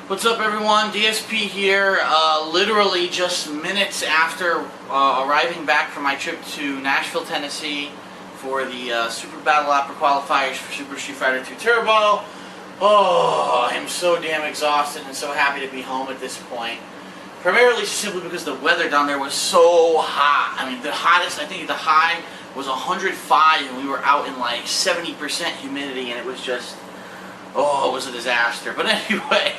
What's up, everyone? DSP here. Literally just minutes after arriving back from my trip to Nashville, Tennessee for the Super Battle Opera qualifiers for Super Street Fighter 2 Turbo. Oh, I'm so damn exhausted and so happy to be home at this point. Primarily simply because the weather down there was so hot. I mean, the hottest, I think the high was 105 and we were out in like 70% humidity and it was just, oh, it was a disaster. But anyway,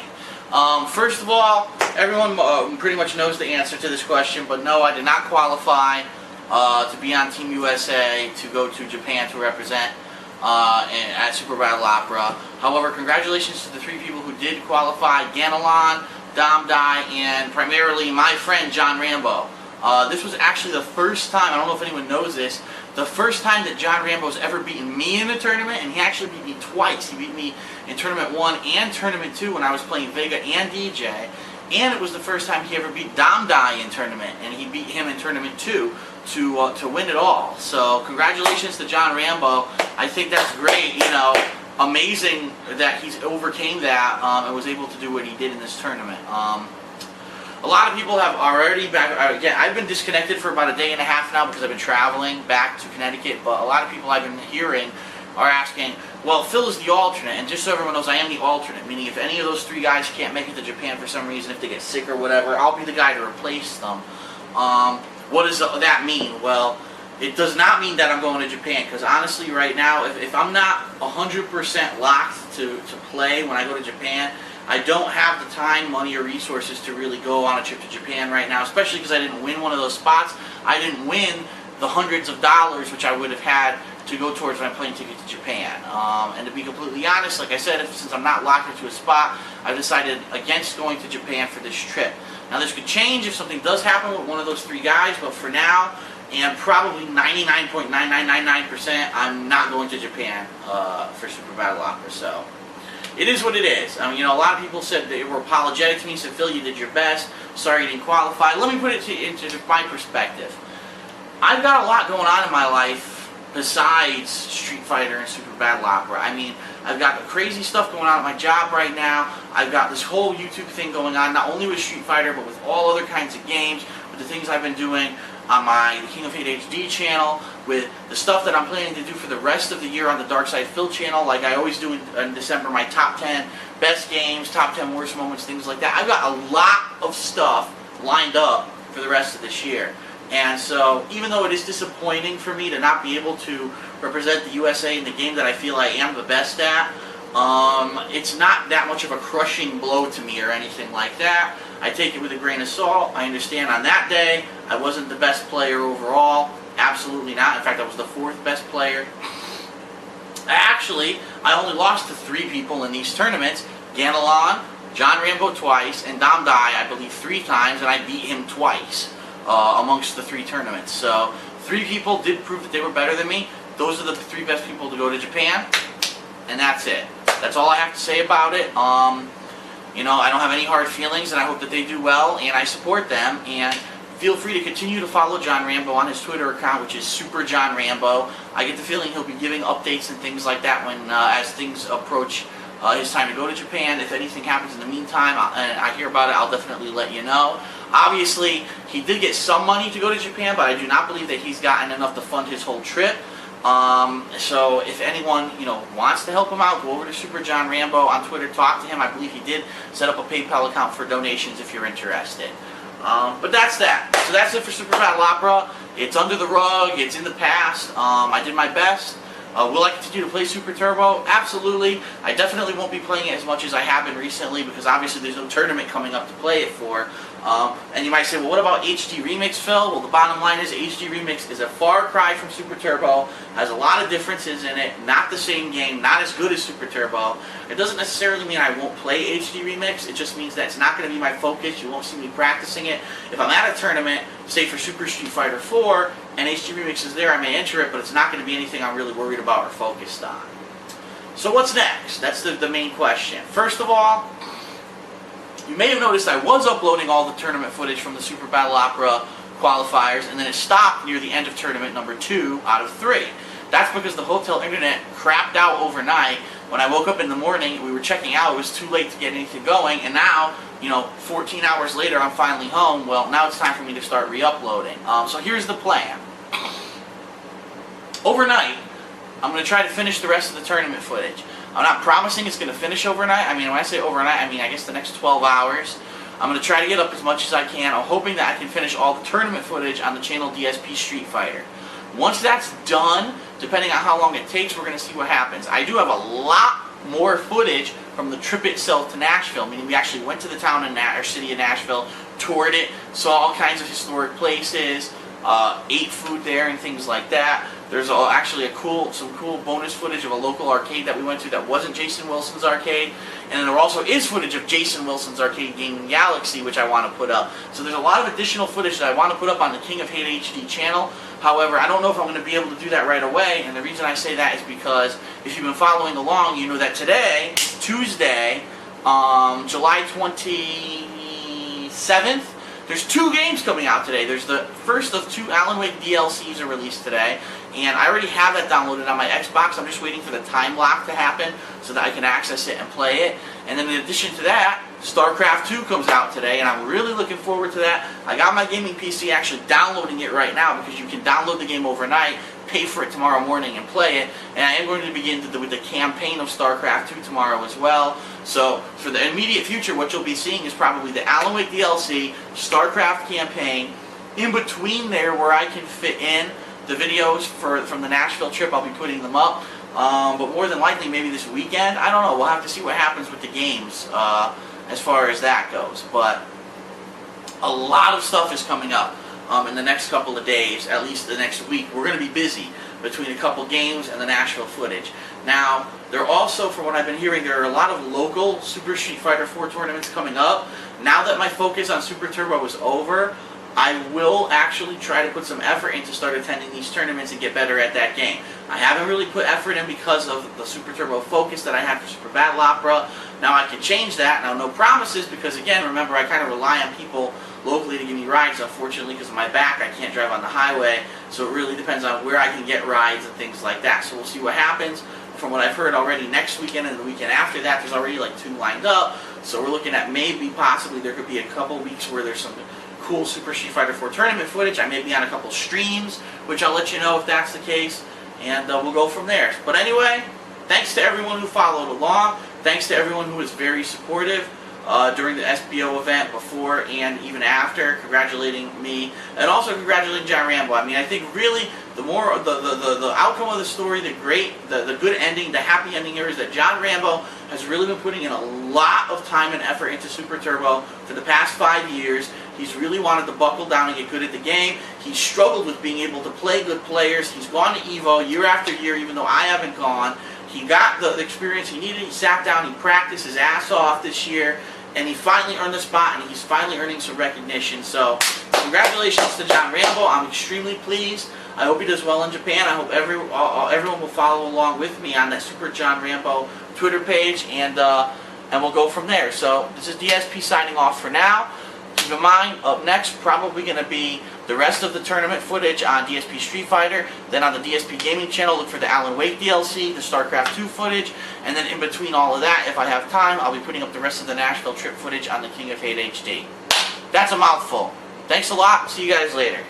first of all, everyone pretty much knows the answer to this question, but no, I did not qualify to be on Team USA to go to Japan to represent at Super Battle Opera. However, congratulations to the three people who did qualify: Ganelon, Domdai, and primarily my friend John Rambo. This was actually the first time, I don't know if anyone knows this, the first time that John Rambo's ever beaten me in a tournament, and he actually beat me twice. He beat me in Tournament 1 and Tournament 2 when I was playing Vega and DJ, and it was the first time he ever beat Domdai in Tournament, and he beat him in Tournament 2 to win it all. So congratulations to John Rambo. I think that's great, you know, amazing that he's overcame that and was able to do what he did in this tournament. A lot of people have already again, I've been disconnected for about a day and a half now because I've been traveling back to Connecticut, but a lot of people I've been hearing are asking, well, Phil is the alternate, and just so everyone knows, I am the alternate, meaning if any of those three guys can't make it to Japan for some reason, if they get sick or whatever, I'll be the guy to replace them. What does that mean? Well, it does not mean that I'm going to Japan, because honestly right now, if I'm not 100% locked to play when I go to Japan, I don't have the time, money, or resources to really go on a trip to Japan right now, especially because I didn't win one of those spots. I didn't win the hundreds of dollars which I would have had to go towards my plane ticket to Japan. And to be completely honest, like I said, since I'm not locked into a spot, I've decided against going to Japan for this trip. Now this could change if something does happen with one of those three guys, but for now, and probably 99.9999%, I'm not going to Japan for Super Battle Opera. So it is what it is. I mean, you know, a lot of people said they were apologetic to me, said, Phil, you did your best, sorry you didn't qualify. Let me put it into my perspective. I've got a lot going on in my life besides Street Fighter and Super Battle Opera. I mean, I've got crazy stuff going on at my job right now. I've got this whole YouTube thing going on, not only with Street Fighter, but with all other kinds of games, with the things I've been doing on my TKOHHD channel, with the stuff that I'm planning to do for the rest of the year on the Dark Side Phil channel, like I always do in December, my top 10 best games, top 10 worst moments, things like that. I've got a lot of stuff lined up for the rest of this year. And so, even though it is disappointing for me to not be able to represent the USA in the game that I feel I am the best at, it's not that much of a crushing blow to me or anything like that. I take it with a grain of salt. I understand on that day I wasn't the best player overall. Absolutely not. In fact, I was the 4th best player. Actually, I only lost to 3 people in these tournaments: Ganelon, John Rambo twice, and Domdai, I believe, 3 times, and I beat him twice amongst the 3 tournaments. So 3 people did prove that they were better than me. Those are the 3 best people to go to Japan, and that's it. That's all I have to say about it. You know, I don't have any hard feelings, and I hope that they do well, and I support them. And feel free to continue to follow John Rambo on his Twitter account, which is Super John Rambo. I get the feeling he'll be giving updates and things like that when as things approach his time to go to Japan. If anything happens in the meantime, and I hear about it, I'll definitely let you know. Obviously, he did get some money to go to Japan, but I do not believe that he's gotten enough to fund his whole trip. So if anyone, you know, wants to help him out, go over to Super John Rambo on Twitter, talk to him. I believe he did set up a PayPal account for donations if you're interested. But that's that. So that's it for Super Battle Opera. It's under the rug. It's in the past. I did my best. Will I continue to play Super Turbo? Absolutely. I definitely won't be playing it as much as I have been recently because obviously there's no tournament coming up to play it for. And you might say, well, what about HD Remix, Phil? Well, the bottom line is HD Remix is a far cry from Super Turbo, has a lot of differences in it, not the same game, not as good as Super Turbo. It doesn't necessarily mean I won't play HD Remix, it just means that it's not going to be my focus. You won't see me practicing it. If I'm at a tournament, say for Super Street Fighter 4, and HD Remix is there, I may enter it, but it's not going to be anything I'm really worried about or focused on. So what's next? That's the main question. First of all, you may have noticed I was uploading all the tournament footage from the Super Battle Opera qualifiers, and then it stopped near the end of tournament number 2 out of 3. That's because the hotel internet crapped out overnight. When I woke up in the morning, we were checking out. It was too late to get anything going, and now, 14 hours later, I'm finally home. Well, now it's time for me to start re-uploading. So here's the plan. Overnight, I'm going to try to finish the rest of the tournament footage. I'm not promising it's going to finish overnight. I mean, when I say overnight, I mean I guess the next 12 hours. I'm going to try to get up as much as I can. I'm hoping that I can finish all the tournament footage on the channel DSP Street Fighter. Once that's done, depending on how long it takes, we're going to see what happens. I do have a lot more footage from the trip itself to Nashville, meaning we actually went to the town or city of Nashville, toured it, saw all kinds of historic places, ate food there and things like that. There's actually some cool bonus footage of a local arcade that we went to that wasn't Jason Wilson's arcade, and then there also is footage of Jason Wilson's Arcade Gaming Galaxy, which I want to put up. So there's a lot of additional footage that I want to put up on the TKOHHD channel. However, I don't know if I'm going to be able to do that right away, and the reason I say that is because if you've been following along, you know that today, Tuesday, July 27th, there's 2 games coming out today. There's the first of 2 Alan Wake DLCs are released today, and I already have that downloaded on my Xbox. I'm just waiting for the time lock to happen so that I can access it and play it. And then in addition to that, StarCraft 2 comes out today, and I'm really looking forward to that. I got my gaming PC actually downloading it right now because you can download the game overnight, pay for it tomorrow morning, and play it. And I am going to begin with the campaign of StarCraft 2 tomorrow as well. So for the immediate future, what you'll be seeing is probably the Alan Wake DLC, StarCraft campaign. In between there, where I can fit in the videos from the Nashville trip, I'll be putting them up. But more than likely, maybe this weekend. I don't know. We'll have to see what happens with the games as far as that goes. But a lot of stuff is coming up in the next couple of days, at least the next week. We're going to be busy between a couple games and the Nashville footage. Now, there are also, from what I've been hearing, there are a lot of local Super Street Fighter 4 tournaments coming up. Now that my focus on Super Turbo is over, I will actually try to put some effort in to start attending these tournaments and get better at that game. I haven't really put effort in because of the Super Turbo focus that I had for Super Battle Opera. Now I can change that. Now, no promises, because again, remember, I kind of rely on people locally to give me rides. Unfortunately, because of my back, I can't drive on the highway, so it really depends on where I can get rides and things like that. So we'll see what happens. From what I've heard already, next weekend and the weekend after that, there's already like 2 lined up. So we're looking at maybe, possibly, there could be a couple weeks where there's some cool Super Street Fighter 4 tournament footage. I may be on a couple streams, which I'll let you know if that's the case, and we'll go from there. But anyway, thanks to everyone who followed along. Thanks to everyone who was very supportive during the SBO event, before and even after, congratulating me, and also congratulating John Rambo. I mean, I think really the outcome of the story, the good ending, the happy ending here is that John Rambo has really been putting in a lot of time and effort into Super Turbo for the past 5 years. He's really wanted to buckle down and get good at the game. He's struggled with being able to play good players. He's gone to EVO year after year, even though I haven't gone. He got the experience he needed. He sat down, he practiced his ass off this year, and he finally earned the spot, and he's finally earning some recognition. So, congratulations to John Rambo. I'm extremely pleased. I hope he does well in Japan. I hope everyone will follow along with me on that Super John Rambo Twitter page, and we'll go from there. So, this is DSP signing off for now. Keep in mind, up next, probably going to be the rest of the tournament footage on DSP Street Fighter. Then on the DSP Gaming channel, look for the Alan Wake DLC, the StarCraft 2 footage, and then in between all of that, if I have time, I'll be putting up the rest of the Nashville trip footage on the TKOHHD. That's a mouthful. Thanks a lot. See you guys later.